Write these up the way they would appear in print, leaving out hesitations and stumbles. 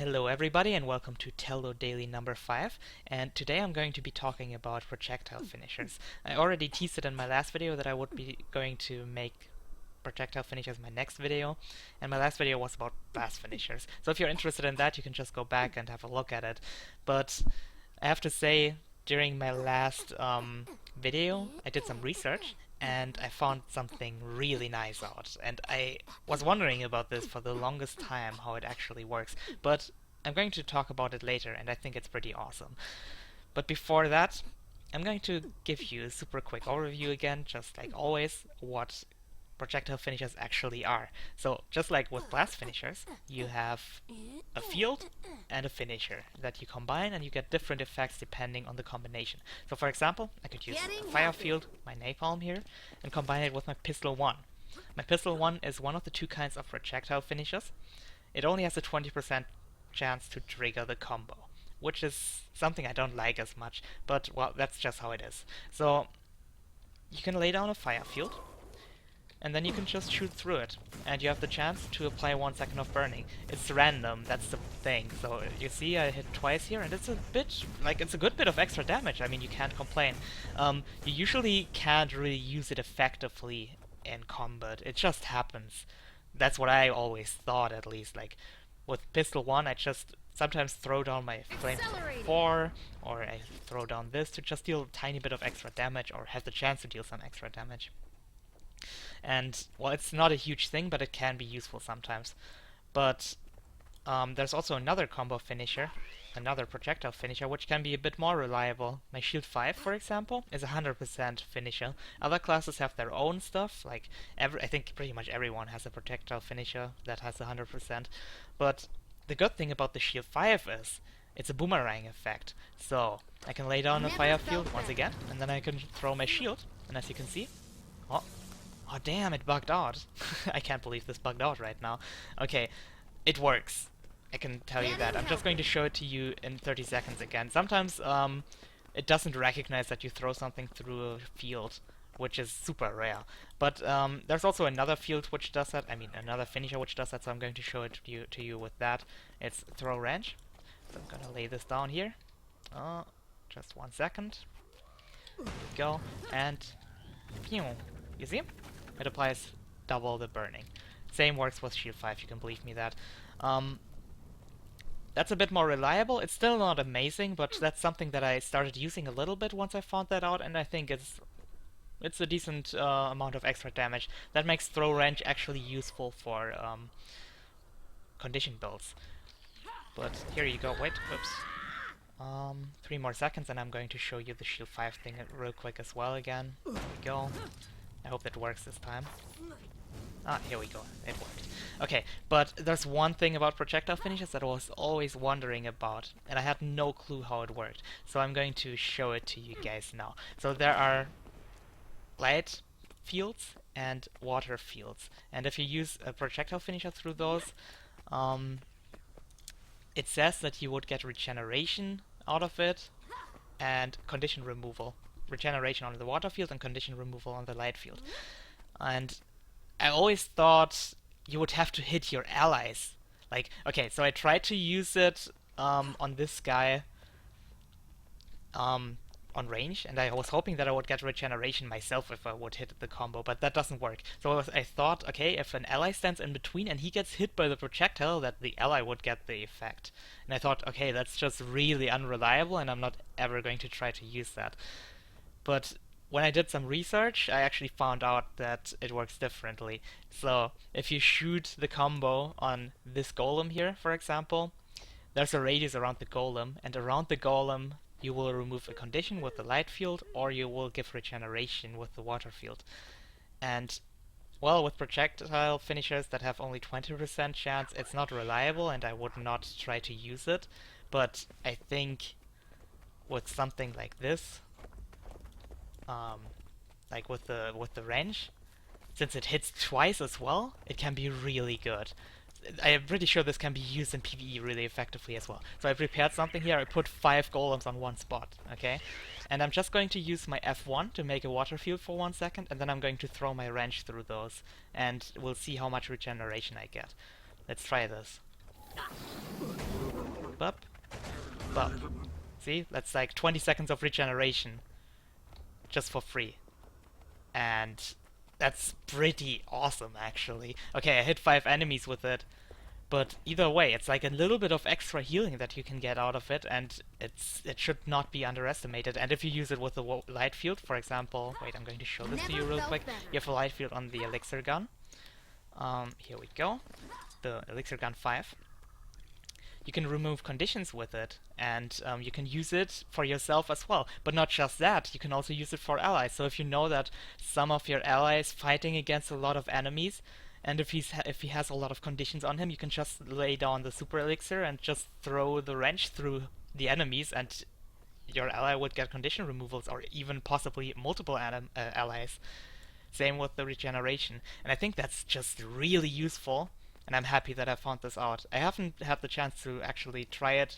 Hello everybody and welcome to Teldo Daily number 5, and today I'm going to be talking about projectile finishers. I already teased it in my last video that I would be going to make projectile finishers my next video, and my last video was about blast finishers. So if you're interested in that, you can just go back and have a look at it. But I have to say, during my last video, I did some research and I found something really nice out. And I was wondering about this for the longest time, how it actually works. But I'm going to talk about it later, and I think it's pretty awesome. But before that, I'm going to give you a super quick overview again, just like always, what projectile finishers actually are. So just like with blast finishers, you have a field and a finisher that you combine, and you get different effects depending on the combination. So for example, I could use a fire field, my napalm here, and combine it with my pistol 1. My pistol 1 is one of the two kinds of projectile finishers. It only has a 20% chance to trigger the combo, which is something I don't like as much, but well, that's just how it is. So you can lay down a fire field, and then you can just shoot through it, and you have the chance to apply 1 second of burning. It's random, that's the thing. So you see I hit twice here, and it's a bit, like, it's a good bit of extra damage. I mean, you can't complain. You usually can't really use it effectively in combat. It just happens. That's what I always thought, at least. Like, with pistol 1, I just sometimes throw down my flamethrower 4, or I throw down this to just deal a tiny bit of extra damage, or have the chance to deal some extra damage. And, well, it's not a huge thing, but it can be useful sometimes. But there's also another combo finisher, another projectile finisher, which can be a bit more reliable. My Shield 5, for example, is a 100% finisher. Other classes have their own stuff, like I think pretty much everyone has a projectile finisher that has 100%. But the good thing about the Shield 5 is it's a boomerang effect. So I can lay down a fire field once again, and then I can throw my shield, and as you can see, oh damn, it bugged out. I can't believe this bugged out right now. Okay, it works. I can tell you that. I'm just going to show it to you in 30 seconds again. Sometimes it doesn't recognize that you throw something through a field, which is super rare. But there's also another field which does that. I mean, another finisher which does that, so I'm going to show it to you with that. It's throw wrench. So I'm gonna lay this down here. Just 1 second. There we go. And pew. You see? It applies double the burning. Same works with Shield 5, you can believe me that. That's a bit more reliable. It's still not amazing, but that's something that I started using a little bit once I found that out, and I think it's a decent amount of extra damage. That makes throw wrench actually useful for condition builds. But here you go. Wait, oops. 3 more seconds, and I'm going to show you the Shield 5 thing real quick as well again. There we go. I hope that works this time. Here we go. It worked. Okay, but there's one thing about projectile finishes that I was always wondering about, and I had no clue how it worked. So I'm going to show it to you guys now. So there are light fields and water fields, and if you use a projectile finisher through those, it says that you would get regeneration out of it and condition removal. Regeneration on the water field and condition removal on the light field. And I always thought you would have to hit your allies. Like, okay, so I tried to use it on this guy on range, and I was hoping that I would get regeneration myself if I would hit the combo, but that doesn't work. So I thought, okay, if an ally stands in between and he gets hit by the projectile, that the ally would get the effect. And I thought, okay, that's just really unreliable, and I'm not ever going to try to use that. But when I did some research, I actually found out that it works differently. So if you shoot the combo on this golem here, for example, there's a radius around the golem, and around the golem you will remove a condition with the light field, or you will give regeneration with the water field. And, well, with projectile finishers that have only 20% chance, it's not reliable, and I would not try to use it. But I think with something like this, like with the wrench, since it hits twice as well, it can be really good. I am pretty sure this can be used in PvE really effectively as well. So I prepared something here. I put 5 golems on one spot, okay? And I'm just going to use my F1 to make a water field for 1 second, and then I'm going to throw my wrench through those, and we'll see how much regeneration I get. Let's try this. bup, bup. See, that's like 20 seconds of regeneration just for free. And that's pretty awesome, actually. Okay, I hit 5 enemies with it, but either way, it's like a little bit of extra healing that you can get out of it, and it should not be underestimated. And if you use it with a light field, for example, wait, I'm going to show this to you real quick. You have a light field on the elixir gun. Here we go, the elixir gun 5. You can remove conditions with it, and you can use it for yourself as well. But not just that, you can also use it for allies. So if you know that some of your allies fighting against a lot of enemies, and if he has a lot of conditions on him, you can just lay down the super elixir and just throw the wrench through the enemies, and your ally would get condition removals, or even possibly multiple allies. Same with the regeneration. And I think that's just really useful, and I'm happy that I found this out. I haven't had the chance to actually try it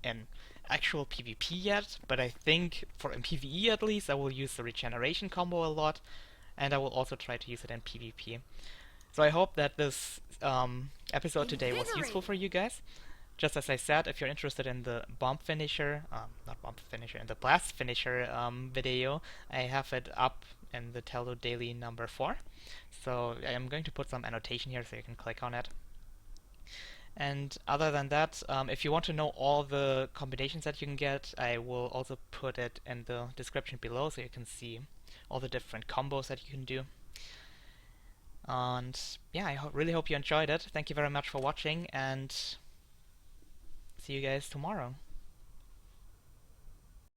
in actual PvP yet, but I think in PvE at least, I will use the regeneration combo a lot, and I will also try to use it in PvP. So I hope that this episode today was useful for you guys. Just as I said, if you're interested in the bomb finisher, not bomb finisher, in the blast finisher video, I have it up in the Teldo Daily number 4. So I'm going to put some annotation here so you can click on it. And other than that, if you want to know all the combinations that you can get, I will also put it in the description below so you can see all the different combos that you can do. And yeah, I really hope you enjoyed it. Thank you very much for watching, and see you guys tomorrow.